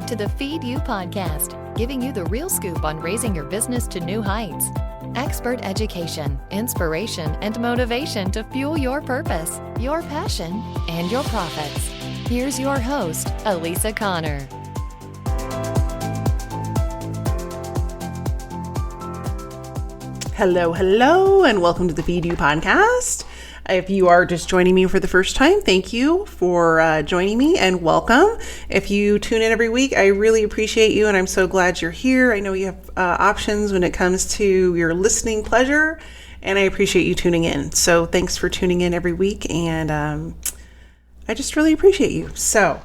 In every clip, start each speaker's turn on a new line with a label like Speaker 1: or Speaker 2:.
Speaker 1: to the Feed You podcast, giving you the real scoop on raising your business to new heights. Expert education, inspiration, and motivation to fuel your purpose, your passion, and your profits. Here's your host, Elisa Connor.
Speaker 2: Hello, and welcome to the Feed You podcast. If you are just joining me for the first time, thank you for joining me and welcome. If you tune in every week, I really appreciate you and I'm so glad you're here. I know you have options when it comes to your listening pleasure and I appreciate you tuning in. So thanks for tuning in every week and I just really appreciate you. So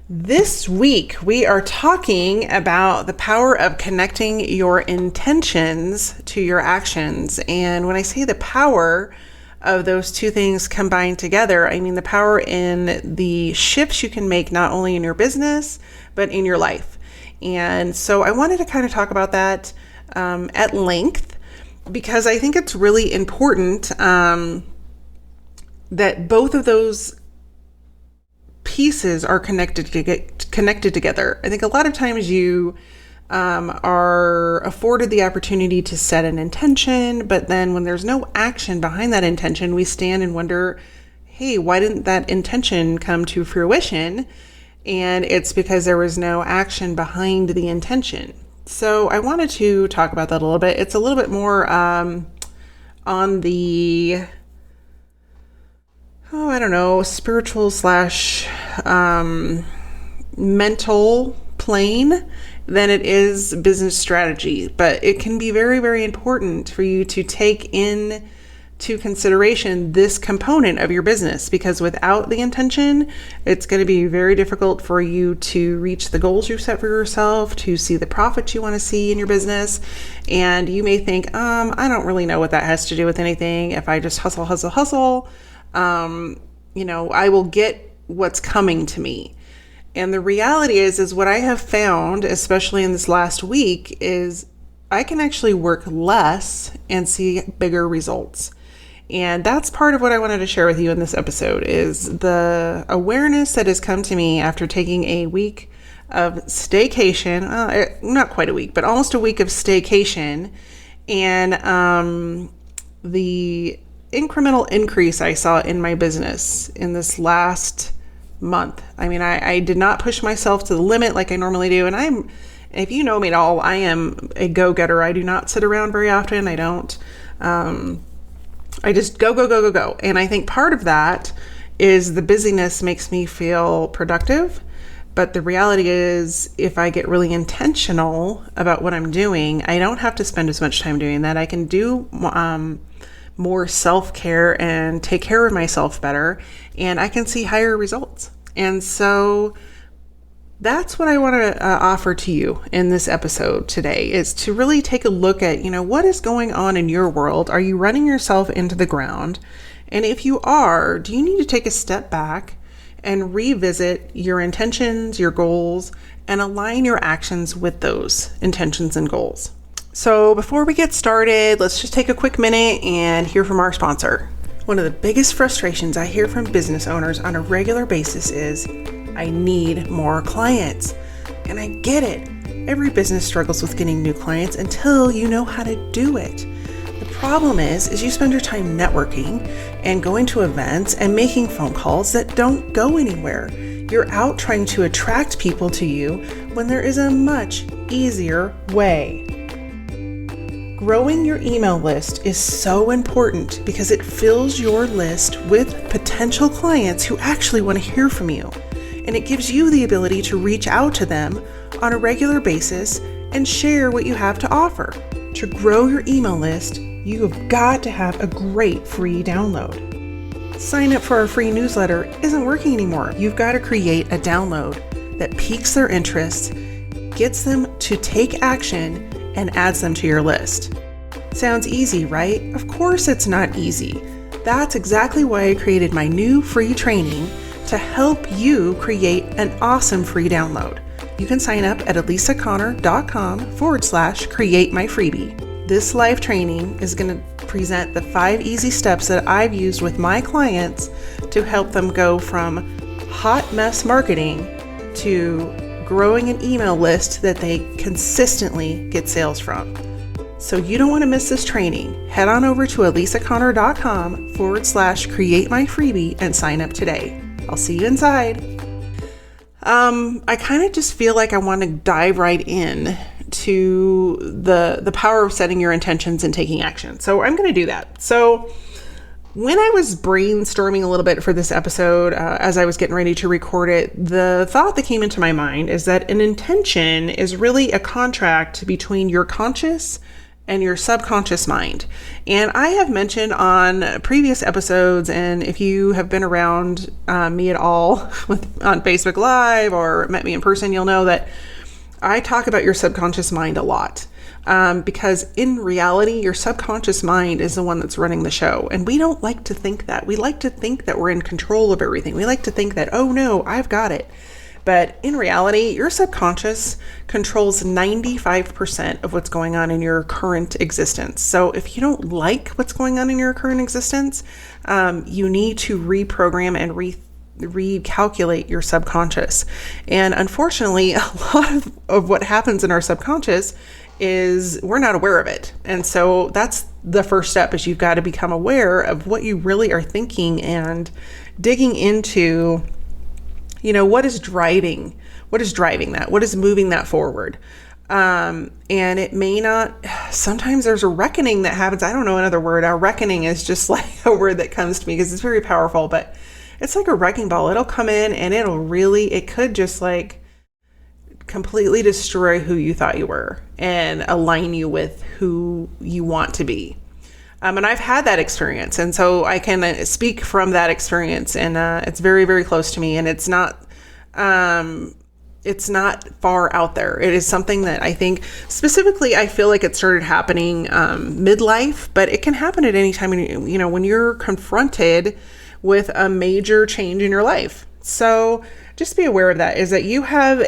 Speaker 2: this week we are talking about the power of connecting your intentions to your actions. And when I say the power of those two things combined together, I mean the power in the shifts you can make not only in your business, but in your life. And so I wanted to kind of talk about that at length because I think it's really important that both of those pieces are connected together. I think a lot of times you are afforded the opportunity to set an intention, but then when there's no action behind that intention, we stand and wonder, hey, why didn't that intention come to fruition? And it's because there was no action behind the intention. So I wanted to talk about that a little bit. It's a little bit more on the spiritual / mental plane than it is business strategy. But it can be very, very important for you to take into consideration this component of your business, because without the intention, it's going to be very difficult for you to reach the goals you set for yourself, to see the profits you want to see in your business. And you may think, I don't really know what that has to do with anything. If I just hustle, I will get what's coming to me. And the reality is what I have found, especially in this last week, is I can actually work less and see bigger results. And that's part of what I wanted to share with you in this episode, is the awareness that has come to me after taking a week of staycation, not quite a week, but almost a week of staycation, and the incremental increase I saw in my business in this last month. I mean, I did not push myself to the limit like I normally do. And if you know me at all, I am a go-getter. I do not sit around very often. I don't, I just go. And I think part of that is the busyness makes me feel productive. But the reality is, if I get really intentional about what I'm doing, I don't have to spend as much time doing that. I can do more self-care and take care of myself better, and I can see higher results. And so that's what I want to offer to you in this episode today, is to really take a look at, what is going on in your world? Are you running yourself into the ground? And if you are, do you need to take a step back and revisit your intentions, your goals, and align your actions with those intentions and goals? So before we get started, let's just take a quick minute and hear from our sponsor. One of the biggest frustrations I hear from business owners on a regular basis is, I need more clients. And I get it. Every business struggles with getting new clients until you know how to do it. The problem is you spend your time networking and going to events and making phone calls that don't go anywhere. You're out trying to attract people to you when there is a much easier way. Growing your email list is so important because it fills your list with potential clients who actually want to hear from you. And it gives you the ability to reach out to them on a regular basis and share what you have to offer. To grow your email list, you have got to have a great free download. Sign up for our free newsletter isn't working anymore. You've got to create a download that piques their interest, gets them to take action, and adds them to your list. Sounds easy, right? Of course it's not easy. That's exactly why I created my new free training to help you create an awesome free download. You can sign up at elisaconnor.com/create my freebie. This live training is going to present the 5 easy steps that I've used with my clients to help them go from hot mess marketing to growing an email list that they consistently get sales from. So you don't want to miss this training. Head on over to elisaconnor.com/create my freebie and sign up today. I'll see you inside. I kind of just feel like I want to dive right in to the power of setting your intentions and taking action. So I'm going to do that. So when I was brainstorming a little bit for this episode, as I was getting ready to record it, the thought that came into my mind is that an intention is really a contract between your conscious and your subconscious mind. And I have mentioned on previous episodes, and if you have been around me at all on Facebook Live or met me in person, you'll know that I talk about your subconscious mind a lot. Because in reality, your subconscious mind is the one that's running the show. And we don't like to think that. We like to think that we're in control of everything. We like to think that, oh no, I've got it. But in reality, your subconscious controls 95% of what's going on in your current existence. So if you don't like what's going on in your current existence, you need to reprogram and recalculate your subconscious. And unfortunately, a lot of what happens in our subconscious is we're not aware of it. And so that's the first step, is you've got to become aware of what you really are thinking and digging into, what is driving that? What is moving that forward? And it may not, sometimes there's a reckoning that happens. I don't know another word. A reckoning is just like a word that comes to me because it's very powerful, but it's like a wrecking ball. It'll come in and it could just like completely destroy who you thought you were and align you with who you want to be. And I've had that experience. And so I can speak from that experience, and it's very, very close to me, and it's not far out there. It is something that I think specifically, I feel like it started happening midlife, but it can happen at any time, when you're confronted with a major change in your life. So just be aware of that, is that you have,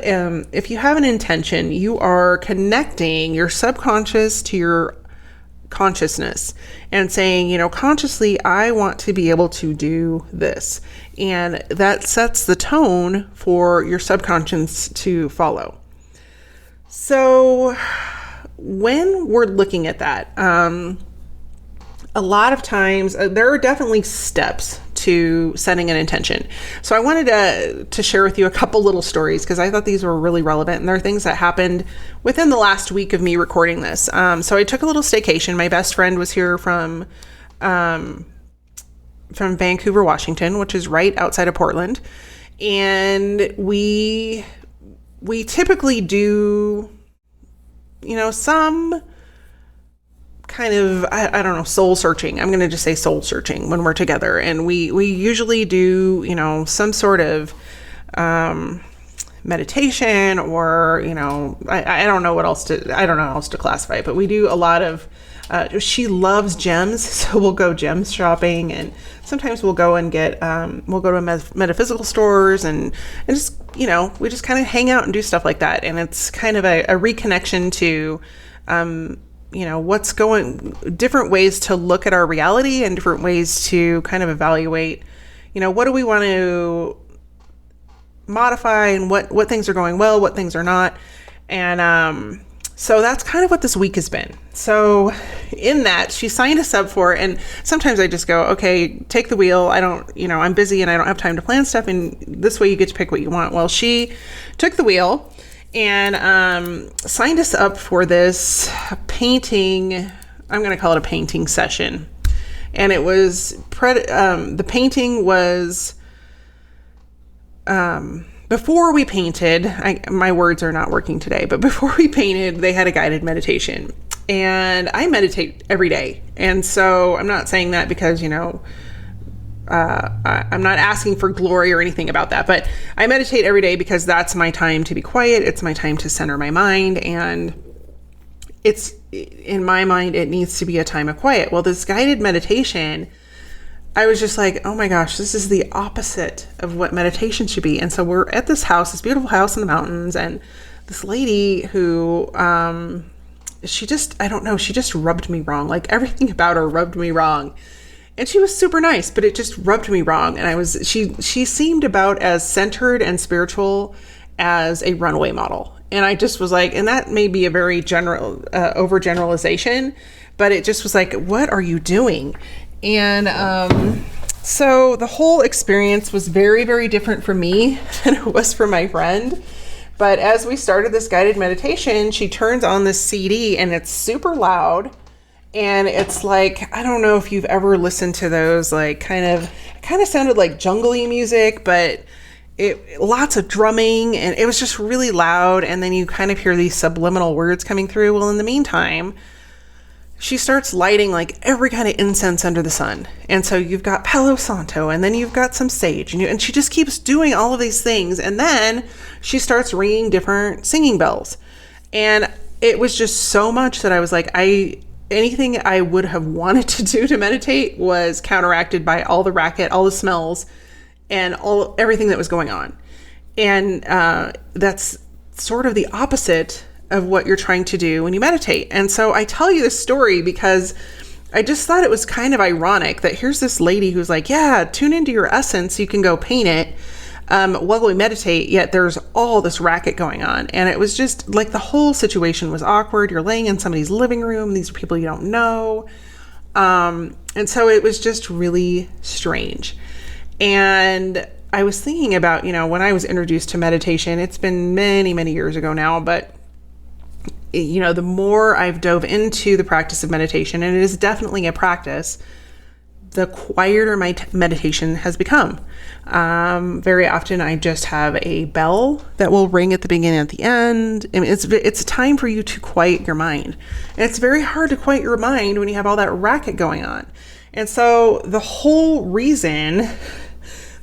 Speaker 2: if you have an intention, you are connecting your subconscious to your consciousness and saying, consciously, I want to be able to do this. And that sets the tone for your subconscious to follow. So when we're looking at that, a lot of times there are definitely steps to setting an intention. So I wanted to share with you a couple little stories because I thought these were really relevant, and they're things that happened within the last week of me recording this. So I took a little staycation. My best friend was here from Vancouver, Washington, which is right outside of Portland. And we typically do, some kind of, I don't know, soul searching. I'm going to just say soul searching when we're together. And we usually do, some sort of meditation, or, I don't know I don't know how else to classify it, but we do a lot of, she loves gems. So we'll go gems shopping, and sometimes we'll go and get, we'll go to metaphysical stores and just, we just kind of hang out and do stuff like that. And it's kind of a reconnection to, what's different ways to look at our reality and different ways to kind of evaluate, what do we want to modify, and what things are going well, what things are not. And, so that's kind of what this week has been. So in that, she signed us up for it. And sometimes I just go, okay, take the wheel. I'm busy and I don't have time to plan stuff. And this way you get to pick what you want. Well, she took the wheel and signed us up for this painting. I'm going to call it a painting session. And it was, the painting was, before we painted, my words are not working today, but before we painted, they had a guided meditation. And I meditate every day. And so I'm not saying that because, I'm not asking for glory or anything about that, but I meditate every day because that's my time to be quiet. It's my time to center my mind. And it's, in my mind, it needs to be a time of quiet. Well, this guided meditation, I was just like, oh my gosh, this is the opposite of what meditation should be. And so we're at this house, this beautiful house in the mountains, and this lady who, she just rubbed me wrong. Like everything about her rubbed me wrong. And she was super nice, but it just rubbed me wrong. And she seemed about as centered and spiritual as a runway model. And I just was like, and that may be a very general overgeneralization, but it just was like, what are you doing? And so the whole experience was very, very different for me than it was for my friend. But as we started this guided meditation, she turns on this CD and it's super loud. And it's like, I don't know if you've ever listened to those, like kind of sounded like jungly music, but lots of drumming, and it was just really loud. And then you kind of hear these subliminal words coming through. Well, in the meantime, she starts lighting like every kind of incense under the sun. And so you've got Palo Santo, and then you've got some sage, and she just keeps doing all of these things. And then she starts ringing different singing bells. And it was just so much that I was like, anything I would have wanted to do to meditate was counteracted by all the racket, all the smells, and everything that was going on. And that's sort of the opposite of what you're trying to do when you meditate. And so I tell you this story because I just thought it was kind of ironic that here's this lady who's like, yeah, tune into your essence, you can go paint it while we meditate, yet there's all this racket going on. And it was just like the whole situation was awkward. You're laying in somebody's living room. These are people you don't know. And so it was just really strange. And I was thinking about, when I was introduced to meditation, it's been many, many years ago now, but the more I've dove into the practice of meditation, and it is definitely a practice, the quieter my meditation has become. Very often I just have a bell that will ring at the beginning and at the end. I mean, it's a time for you to quiet your mind. And it's very hard to quiet your mind when you have all that racket going on. And so the whole reason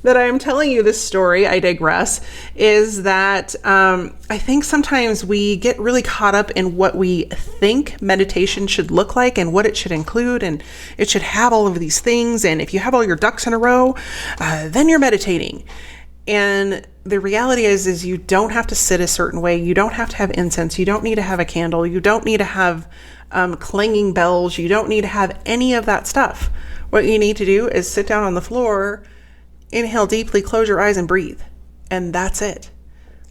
Speaker 2: that I'm telling you this story, I digress, is that I think sometimes we get really caught up in what we think meditation should look like and what it should include, and it should have all of these things, and if you have all your ducks in a row, then you're meditating. And the reality is you don't have to sit a certain way, you don't have to have incense, you don't need to have a candle, you don't need to have clanging bells, you don't need to have any of that stuff. What you need to do is sit down on the floor, inhale deeply, close your eyes, and breathe. And that's it.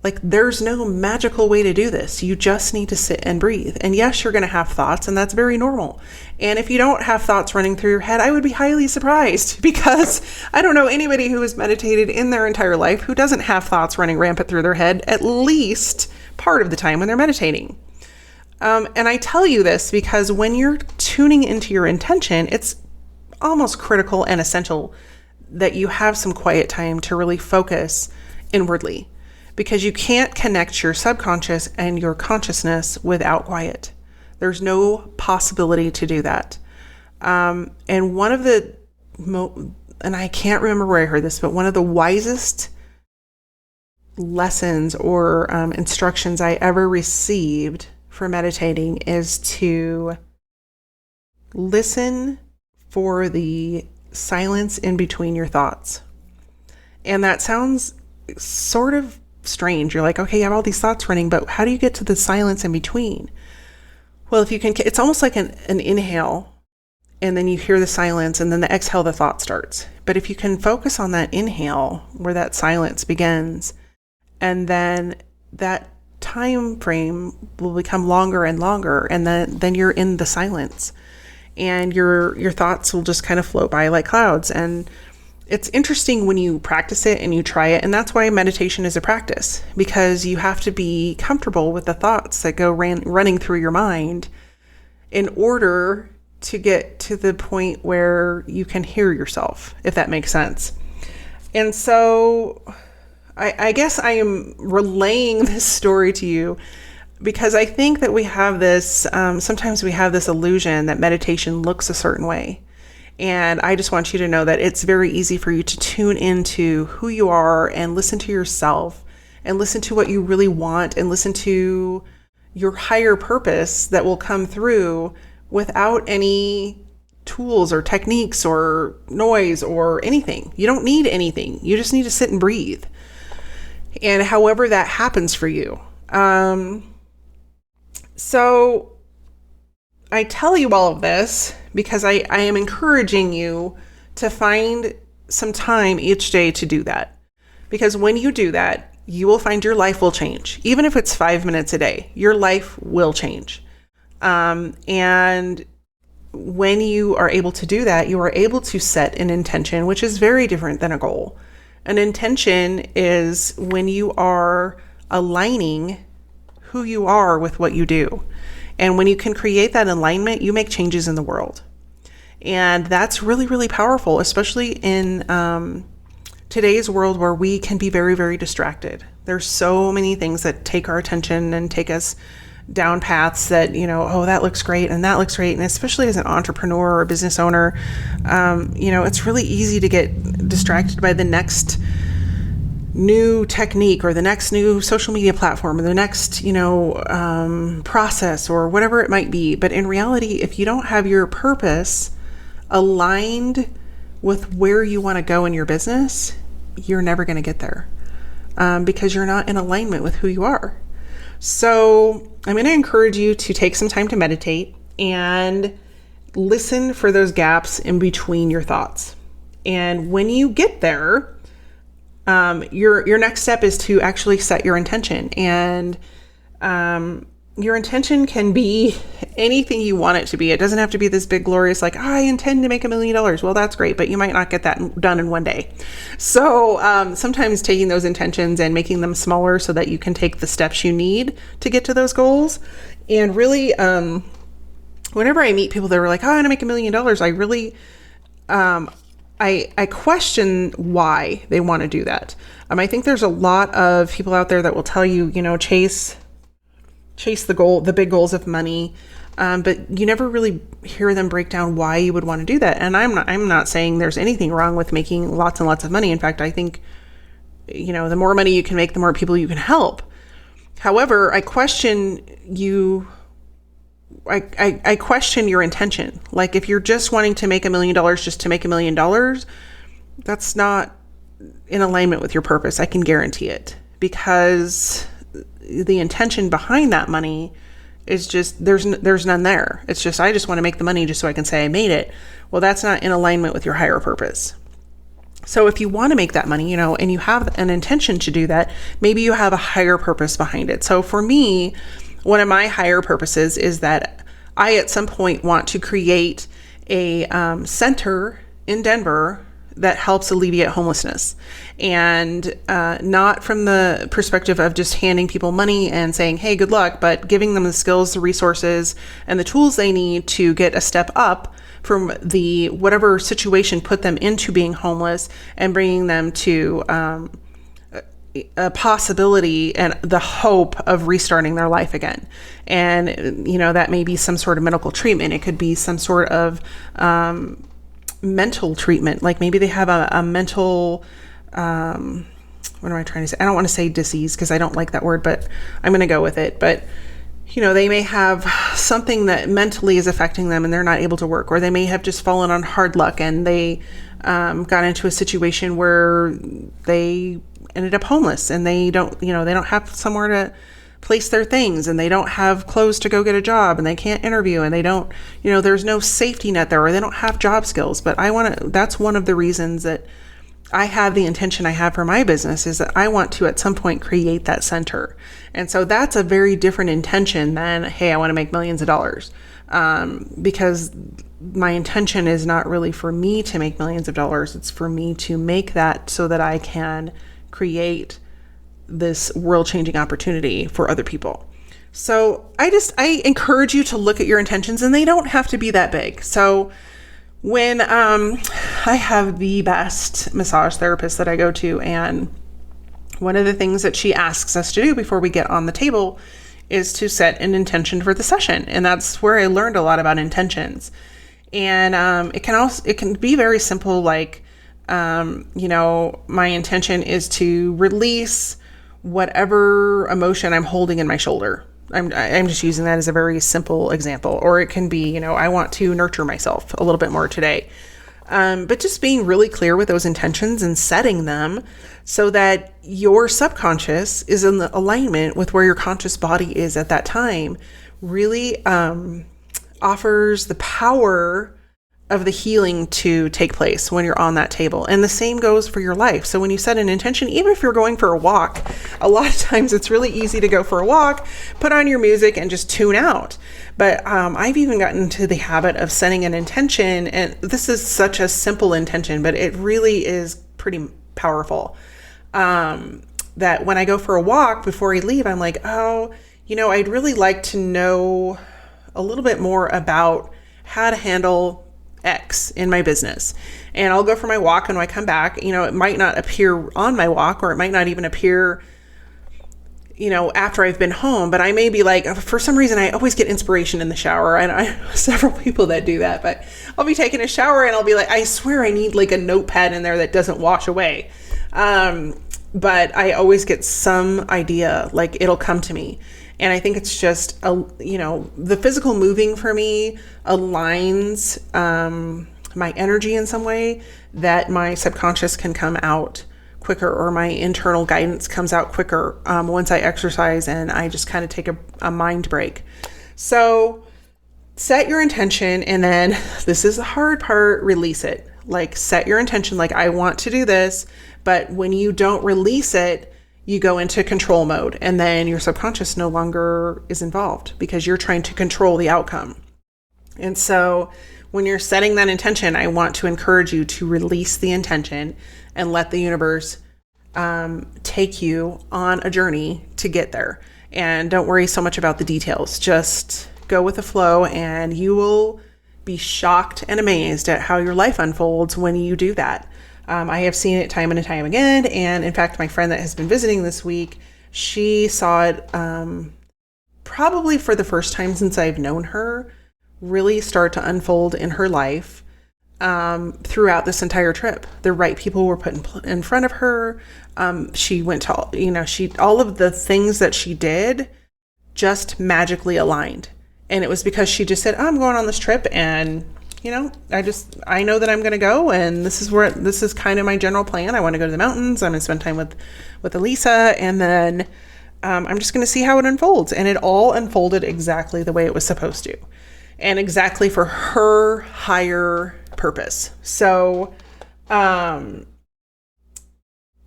Speaker 2: Like, there's no magical way to do this. You just need to sit and breathe. And yes, you're going to have thoughts, and that's very normal. And if you don't have thoughts running through your head, I would be highly surprised, because I don't know anybody who has meditated in their entire life who doesn't have thoughts running rampant through their head at least part of the time when they're meditating. And I tell you this because when you're tuning into your intention, it's almost critical and essential that you have some quiet time to really focus inwardly, because you can't connect your subconscious and your consciousness without quiet. There's no possibility to do that. And one of the, and I can't remember where I heard this, but one of the wisest lessons or instructions I ever received for meditating is to listen for the silence in between your thoughts. And that sounds sort of strange. You're like, okay, you have all these thoughts running, but how do you get to the silence in between? Well, if you can, it's almost like an inhale, and then you hear the silence, and then the exhale, the thought starts. But if you can focus on that inhale where that silence begins, and then that time frame will become longer and longer, and then you're in the silence. And your thoughts will just kind of float by like clouds. And it's interesting when you practice it and you try it. And that's why meditation is a practice, because you have to be comfortable with the thoughts that go running through your mind in order to get to the point where you can hear yourself, if that makes sense. And so I guess I am relaying this story to you because I think that we have this, sometimes we have this illusion that meditation looks a certain way. And I just want you to know that it's very easy for you to tune into who you are and listen to yourself and listen to what you really want and listen to your higher purpose that will come through without any tools or techniques or noise or anything. You don't need anything. You just need to sit and breathe. And however that happens for you. So I tell you all of this because I am encouraging you to find some time each day to do that. Because when you do that, you will find your life will change. Even if it's 5 minutes a day, your life will change. And when you are able to do that, you are able to set an intention, which is very different than a goal. An intention is when you are aligning who you are with what you do. And when you can create that alignment, you make changes in the world. And that's really, really powerful, especially in today's world where we can be very, very distracted. There's so many things that take our attention and take us down paths that, oh, that looks great and that looks great. And especially as an entrepreneur or a business owner, it's really easy to get distracted by the next new technique or the next new social media platform or the next, process or whatever it might be. But in reality, if you don't have your purpose aligned with where you want to go in your business, you're never going to get there because you're not in alignment with who you are. So I'm going to encourage you to take some time to meditate and listen for those gaps in between your thoughts. And when you get there, your next step is to actually set your intention. And your intention can be anything you want it to be. It doesn't have to be this big, glorious, like, I intend to make $1 million. Well, that's great, but you might not get that done in one day. So sometimes taking those intentions and making them smaller so that you can take the steps you need to get to those goals. And really, whenever I meet people that are like, oh, I want to make $1 million, I really, I question why they want to do that. I think there's a lot of people out there that will tell you, chase the goal, the big goals of money. But you never really hear them break down why you would want to do that. And I'm not saying there's anything wrong with making lots and lots of money. In fact, I think, the more money you can make, the more people you can help. However, I question you. I question your intention. Like if you're just wanting to make $1 million just to make $1 million, that's not in alignment with your purpose. I can guarantee it, because the intention behind that money is just, there's none there. It's just, I just want to make the money just so I can say I made it. Well, that's not in alignment with your higher purpose. So if you want to make that money, and you have an intention to do that, maybe you have a higher purpose behind it. So for me, one of my higher purposes is that I at some point want to create a center in Denver that helps alleviate homelessness, and not from the perspective of just handing people money and saying, hey, good luck, but giving them the skills, the resources, and the tools they need to get a step up from the whatever situation put them into being homeless, and bringing them to a possibility and the hope of restarting their life again. And, that may be some sort of medical treatment. It could be some sort of mental treatment. Like maybe they have a mental, what am I trying to say? I don't want to say disease because I don't like that word, but I'm going to go with it. But, they may have something that mentally is affecting them and they're not able to work, or they may have just fallen on hard luck and they got into a situation where they ended up homeless and they don't have somewhere to place their things, and they don't have clothes to go get a job, and they can't interview, and they don't, there's no safety net there, or they don't have job skills. But that's one of the reasons that I have the intention I have for my business, is that I want to at some point create that center. And so that's a very different intention than, hey, I want to make millions of dollars. Because my intention is not really for me to make millions of dollars. It's for me to make that so that I can create this world-changing opportunity for other people. So I encourage you to look at your intentions, and they don't have to be that big. So when I have the best massage therapist that I go to, and one of the things that she asks us to do before we get on the table is to set an intention for the session. And that's where I learned a lot about intentions. And it can be very simple, like my intention is to release whatever emotion I'm holding in my shoulder. I'm just using that as a very simple example. Or it can be, I want to nurture myself a little bit more today. But just being really clear with those intentions and setting them so that your subconscious is in the alignment with where your conscious body is at that time really offers the power of the healing to take place when you're on that table. And the same goes for your life. So when you set an intention, even if you're going for a walk, a lot of times it's really easy to go for a walk, put on your music and just tune out. But I've even gotten into the habit of setting an intention, and this is such a simple intention, but it really is pretty powerful. That when I go for a walk, before I leave, I'm like, oh, I'd really like to know a little bit more about how to handle X in my business. And I'll go for my walk, and when I come back, it might not appear on my walk, or it might not even appear, after I've been home, but I may be like, for some reason, I always get inspiration in the shower. And I know several people that do that, but I'll be taking a shower and I'll be like, I swear I need like a notepad in there that doesn't wash away. But I always get some idea, like it'll come to me. And I think it's just, the physical moving for me aligns my energy in some way that my subconscious can come out quicker, or my internal guidance comes out quicker once I exercise and I just kind of take a mind break. So set your intention, and then this is the hard part, release it. Like set your intention, like I want to do this, but when you don't release it, you go into control mode, and then your subconscious no longer is involved because you're trying to control the outcome. And so when you're setting that intention, I want to encourage you to release the intention and let the universe take you on a journey to get there. And don't worry so much about the details. Just go with the flow, and you will be shocked and amazed at how your life unfolds when you do that. I have seen it time and time again. And in fact, my friend that has been visiting this week, she saw it probably for the first time since I've known her, really start to unfold in her life throughout this entire trip. The right people were put in front of her. She went to, all of the things that she did just magically aligned. And it was because she just said, I'm going on this trip, and I know that I'm going to go, and this is kind of my general plan. I want to go to the mountains. I'm going to spend time with Elisa, and then I'm just going to see how it unfolds. And it all unfolded exactly the way it was supposed to, and exactly for her higher purpose. So,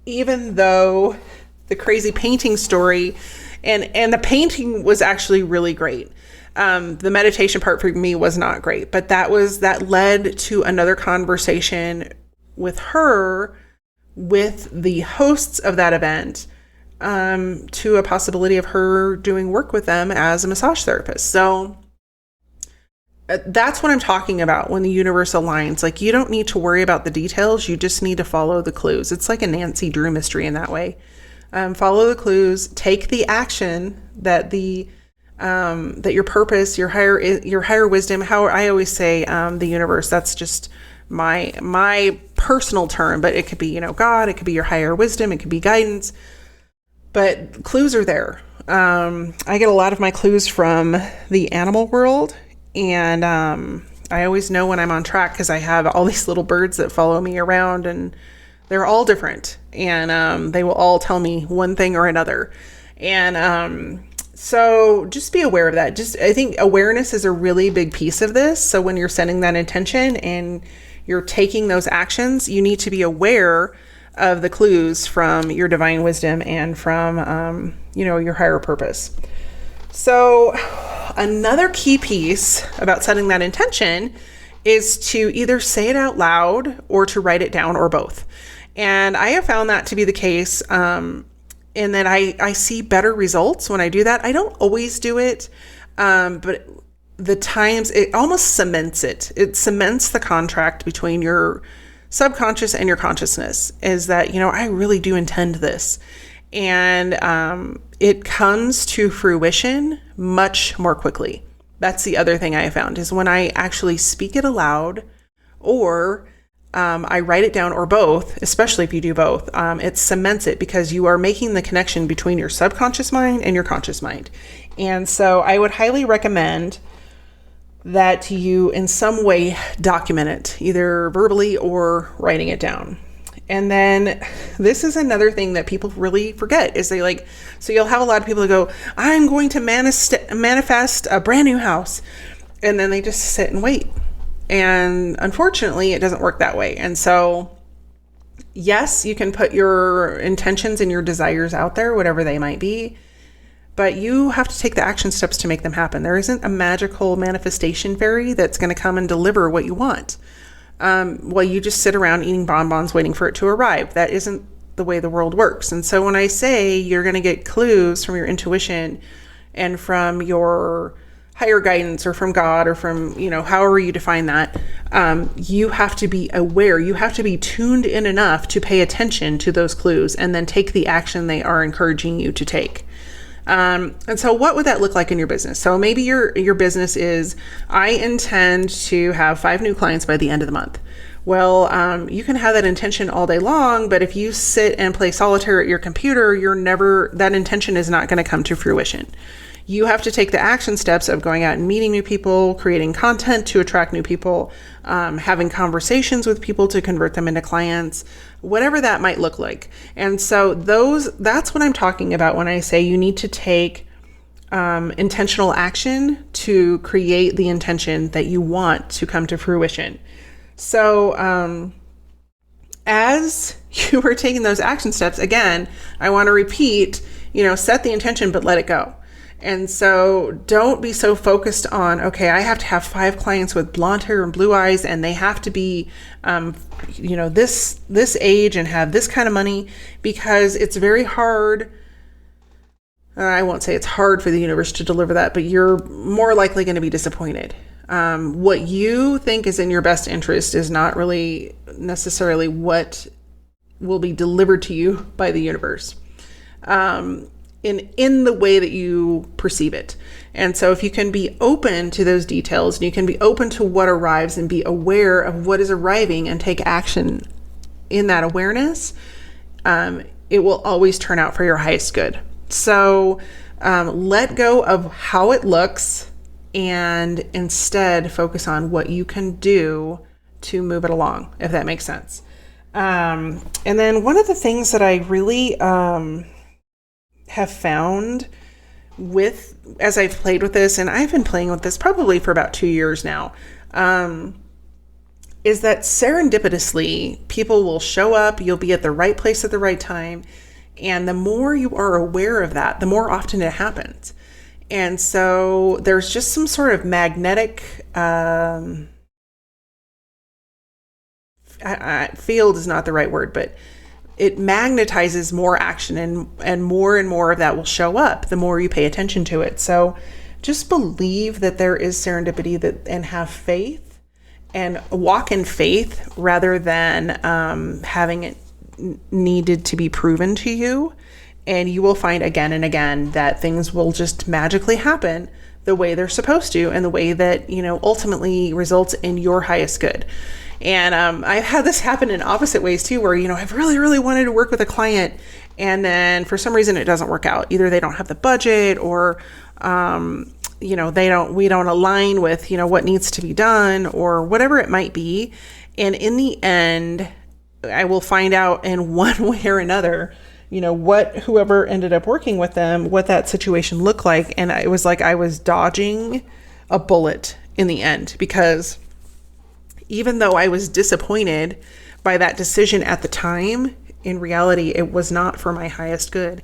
Speaker 2: even though the crazy painting story, and the painting was actually really great. The meditation part for me was not great, but that led to another conversation with her, with the hosts of that event, to a possibility of her doing work with them as a massage therapist. So that's what I'm talking about when the universe aligns. Like, you don't need to worry about the details. You just need to follow the clues. It's like a Nancy Drew mystery in that way. Follow the clues, take the action that that your purpose, your higher wisdom, how I always say, the universe, that's just my personal term, but it could be, God, it could be your higher wisdom, it could be guidance, but clues are there. I get a lot of my clues from the animal world, and I always know when I'm on track because I have all these little birds that follow me around, and they're all different, and they will all tell me one thing or another. And so just be aware of that. I think awareness is a really big piece of this. So when you're setting that intention and you're taking those actions, you need to be aware of the clues from your divine wisdom and from, your higher purpose. So another key piece about setting that intention is to either say it out loud or to write it down, or both. And I have found that to be the case, and that I see better results when I do that. I don't always do it, but the times it almost cements it. It cements the contract between your subconscious and your consciousness, is that, I really do intend this. And it comes to fruition much more quickly. That's the other thing I have found, is when I actually speak it aloud, or I write it down, or both, especially if you do both, it cements it, because you are making the connection between your subconscious mind and your conscious mind. And so I would highly recommend that you in some way document it, either verbally or writing it down. And then this is another thing that people really forget, is so you'll have a lot of people that go, I'm going to manifest a brand new house. And then they just sit and wait. And unfortunately, it doesn't work that way. And so, yes, you can put your intentions and your desires out there, whatever they might be, but you have to take the action steps to make them happen. There isn't a magical manifestation fairy that's going to come and deliver what you want. Well, you just sit around eating bonbons waiting for it to arrive. That isn't the way the world works. And so when I say you're going to get clues from your intuition and from your higher guidance or from God or from, however you define that, you have to be aware. You have to be tuned in enough to pay attention to those clues and then take the action they are encouraging you to take. And so what would that look like in your business? So maybe your business is, I intend to have 5 new clients by the end of the month. Well, you can have that intention all day long, but if you sit and play solitaire at your computer, that intention is not going to come to fruition. You have to take the action steps of going out and meeting new people, creating content to attract new people, having conversations with people to convert them into clients, whatever that might look like. And so that's what I'm talking about when I say you need to take intentional action to create the intention that you want to come to fruition. So as you are taking those action steps, again, I want to repeat, set the intention, but let it go. And so don't be so focused on, okay, I have to have 5 clients with blonde hair and blue eyes, and they have to be, this age and have this kind of money, because it's very hard. I won't say it's hard for the universe to deliver that, but you're more likely going to be disappointed. What you think is in your best interest is not really necessarily what will be delivered to you by the universe. In the way that you perceive it. And so if you can be open to those details and you can be open to what arrives and be aware of what is arriving and take action in that awareness, it will always turn out for your highest good. So let go of how it looks and instead focus on what you can do to move it along, if that makes sense. And then one of the things that I really have found as I've played with this, and I've been playing with this probably for about 2 years now, is that serendipitously people will show up, you'll be at the right place at the right time. And the more you are aware of that, the more often it happens. And so there's just some sort of magnetic, field is not the right word, but it magnetizes more action and more of that will show up the more you pay attention to it. So just believe that there is serendipity and have faith and walk in faith rather than having it needed to be proven to you. And you will find again and again that things will just magically happen the way they're supposed to and the way that, ultimately results in your highest good. And I've had this happen in opposite ways too, where, I've really, really wanted to work with a client and then for some reason it doesn't work out. Either they don't have the budget or, we don't align with, what needs to be done or whatever it might be. And in the end, I will find out in one way or another, whoever ended up working with them, what that situation looked like. And it was like I was dodging a bullet in the end, because even though I was disappointed by that decision at the time, in reality, it was not for my highest good.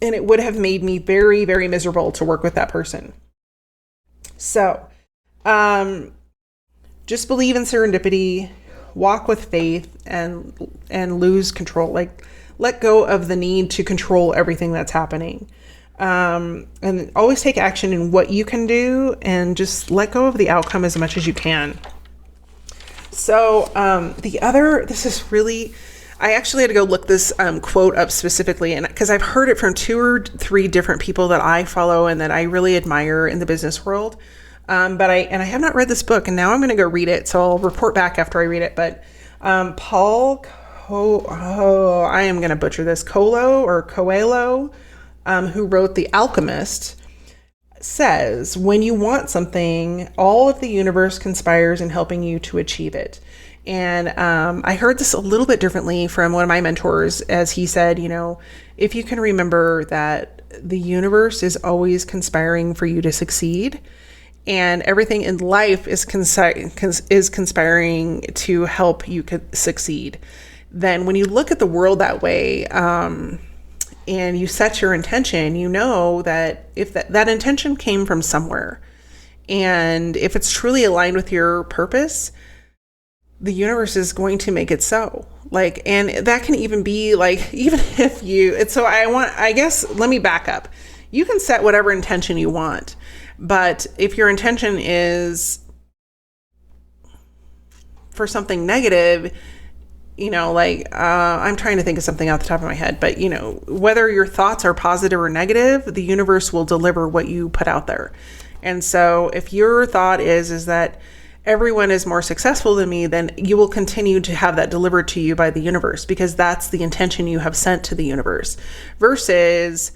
Speaker 2: And it would have made me very, very miserable to work with that person. So, just believe in serendipity, walk with faith, and lose control. Like, let go of the need to control everything that's happening. And always take action in what you can do and just let go of the outcome as much as you can. So, this is really, I actually had to go look this quote up specifically, and because I've heard it from 2 or 3 different people that I follow and that I really admire in the business world. But I have not read this book, and now I'm going to go read it. So I'll report back after I read it. But I am going to butcher this, Coelho, who wrote The Alchemist, says, when you want something, all of the universe conspires in helping you to achieve it. And I heard this a little bit differently from one of my mentors, as he said, if you can remember that the universe is always conspiring for you to succeed, and everything in life is conspiring to help you succeed, then when you look at the world that way, and you set your intention, you know that if that intention came from somewhere, and if it's truly aligned with your purpose, the universe is going to make it so. Like, and that can even be like, even if I guess, let me back up. You can set whatever intention you want, but if your intention is for something negative, I'm trying to think of something off the top of my head, but whether your thoughts are positive or negative, the universe will deliver what you put out there. And so if your thought is that everyone is more successful than me, then you will continue to have that delivered to you by the universe, because that's the intention you have sent to the universe, versus,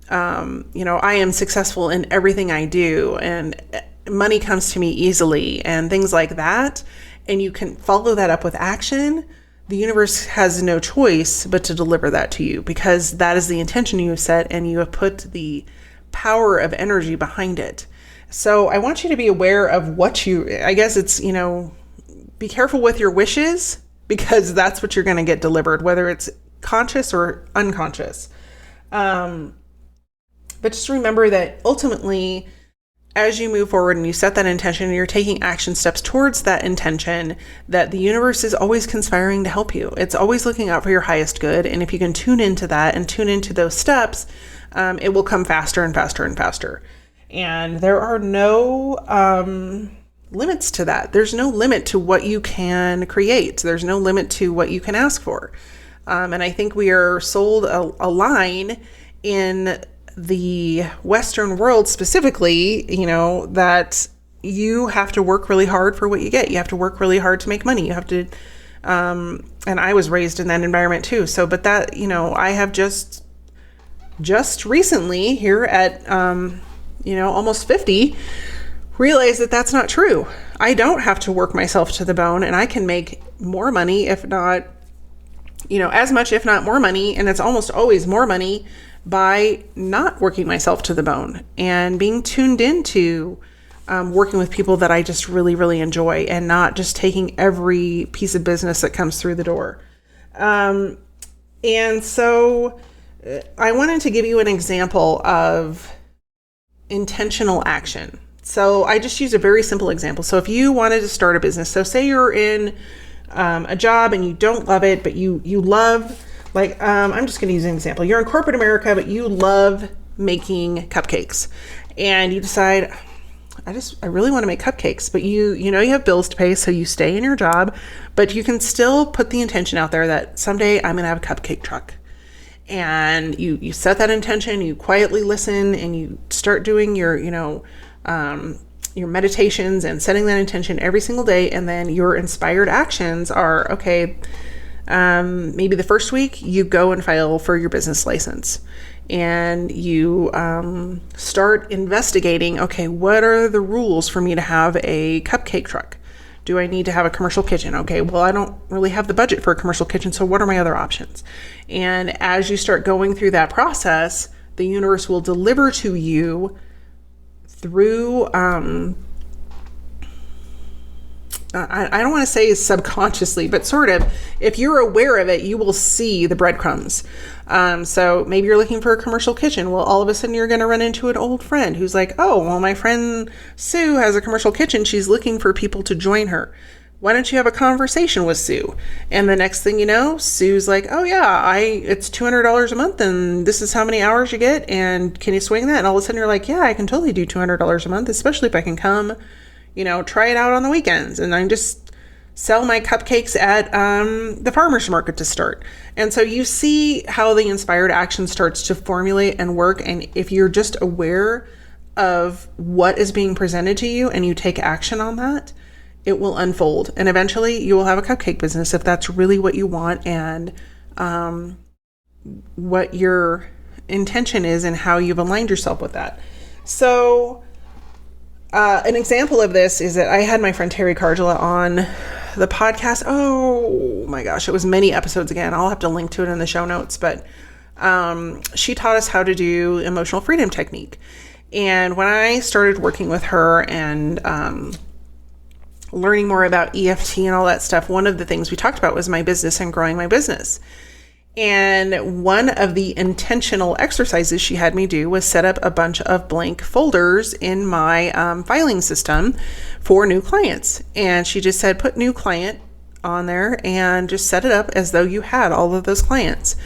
Speaker 2: I am successful in everything I do and money comes to me easily and things like that. And you can follow that up with action. The universe has no choice but to deliver that to you, because that is the intention you have set and you have put the power of energy behind it. So I want you to be aware of be careful with your wishes, because that's what you're going to get delivered, whether it's conscious or unconscious. But just remember that ultimately, as you move forward and you set that intention and you're taking action steps towards that intention, that the universe is always conspiring to help you. It's always looking out for your highest good. And if you can tune into that and tune into those steps, it will come faster and faster and faster. And there are no limits to that. There's no limit to what you can create. There's no limit to what you can ask for. And I think we are sold a line in the Western world specifically, that you have to work really hard for what you get. You have to work really hard to make money. You have to, and I was raised in that environment too. So, but that, I have just recently here at, almost 50, realized that that's not true. I don't have to work myself to the bone, and I can make more money, if not, as much, if not more money. And it's almost always more money by not working myself to the bone and being tuned into working with people that I just really, really enjoy, and not just taking every piece of business that comes through the door. And so I wanted to give you an example of intentional action. So I just use a very simple example. So if you wanted to start a business, so say you're in a job and you don't love it, but you love, I'm just going to use an example. You're in corporate America, but you love making cupcakes, and you decide, I really want to make cupcakes, but you have bills to pay. So you stay in your job, but you can still put the intention out there that someday I'm going to have a cupcake truck. And you set that intention, you quietly listen, and you start doing your meditations and setting that intention every single day. And then your inspired actions are, okay, maybe the first week you go and file for your business license, and you start investigating, okay, what are the rules for me to have a cupcake truck? Do I need to have a commercial kitchen? Okay, well, I don't really have the budget for a commercial kitchen, so what are my other options? And as you start going through that process, the universe will deliver to you through, I don't want to say subconsciously, but sort of, if you're aware of it, you will see the breadcrumbs. So maybe you're looking for a commercial kitchen. Well, all of a sudden you're going to run into an old friend who's like, oh, well, my friend Sue has a commercial kitchen. She's looking for people to join her. Why don't you have a conversation with Sue? And the next thing you know, Sue's like, oh yeah, it's $200 a month, and this is how many hours you get, and can you swing that? And all of a sudden you're like, yeah, I can totally do $200 a month, especially if I can come, try it out on the weekends. And I just sell my cupcakes at the farmer's market to start. And so you see how the inspired action starts to formulate and work. And if you're just aware of what is being presented to you and you take action on that, it will unfold. And eventually you will have a cupcake business if that's really what you want, and what your intention is and how you've aligned yourself with that. So an example of this is that I had my friend Terry Cargilla on the podcast. Oh my gosh, it was many episodes again. I'll have to link to it in the show notes, but she taught us how to do emotional freedom technique. And when I started working with her and learning more about EFT and all that stuff, one of the things we talked about was my business and growing my business. And one of the intentional exercises she had me do was set up a bunch of blank folders in my filing system for new clients. And she just said, put new client on there and just set it up as though you had all of those clients.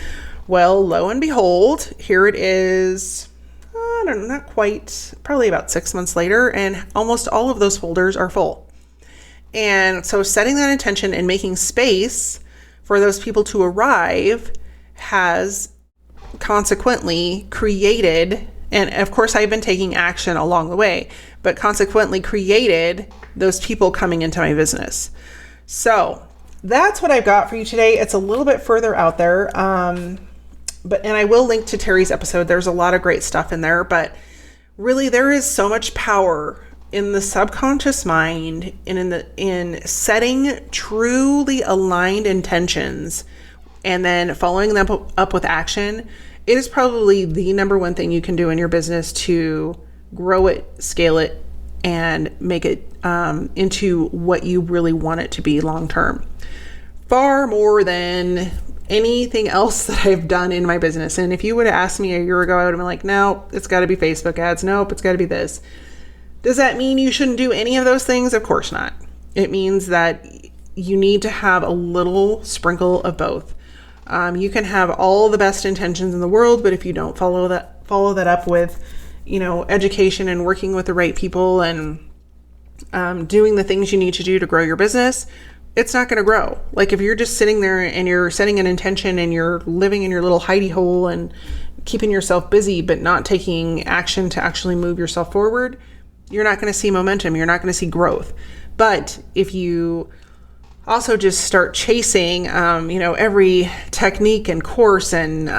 Speaker 2: Well, lo and behold, here it is. I don't know, not quite, probably about 6 months later, and almost all of those folders are full. And so setting that intention and making space for those people to arrive has consequently created, and of course I've been taking action along the way, but consequently created those people coming into my business. So that's what I've got for you today. It's a little bit further out there. And I will link to Terry's episode. There's a lot of great stuff in there, but really there is so much power in the subconscious mind and in setting truly aligned intentions and then following them up with action. It is probably the number one thing you can do in your business to grow it, scale it, and make it into what you really want it to be long term. Far more than anything else that I've done in my business. And if you would have asked me a year ago, I would have been like, no, it's got to be Facebook ads. Nope, it's got to be this. Does that mean you shouldn't do any of those things? Of course not. It means that you need to have a little sprinkle of both. You can have all the best intentions in the world, but if you don't follow that up with, education and working with the right people and doing the things you need to do to grow your business, it's not going to grow. Like if you're just sitting there and you're setting an intention and you're living in your little hidey hole and keeping yourself busy, but not taking action to actually move yourself forward, you're not going to see momentum. You're not going to see growth. But if you also just start chasing, every technique and course and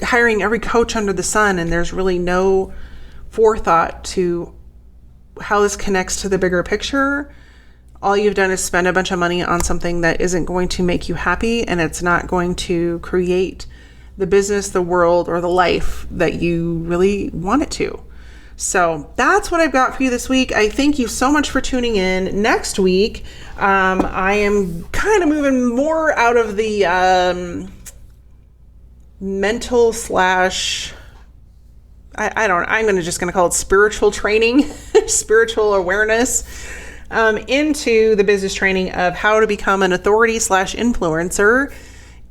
Speaker 2: hiring every coach under the sun, and there's really no forethought to how this connects to the bigger picture, all you've done is spend a bunch of money on something that isn't going to make you happy, and it's not going to create the business, the world, or the life that you really want it to. So that's what I've got for you this week. I thank you so much for tuning in. Next week, I am kind of moving more out of the mental slash, I'm just going to call it spiritual training, spiritual awareness, into the business training of how to become an authority slash influencer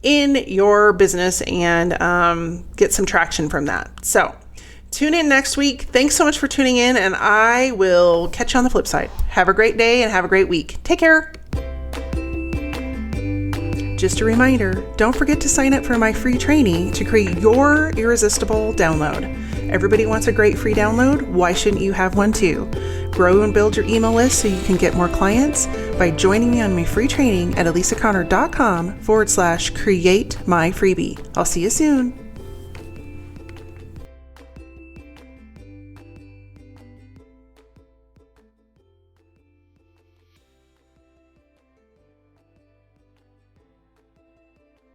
Speaker 2: in your business and get some traction from that. So tune in next week. Thanks so much for tuning in, and I will catch you on the flip side. Have a great day and have a great week. Take care. Just a reminder, don't forget to sign up for my free training to create your irresistible download. Everybody wants a great free download. Why shouldn't you have one too? Grow and build your email list so you can get more clients by joining me on my free training at elisaconnor.com/create my freebie. I'll see you soon.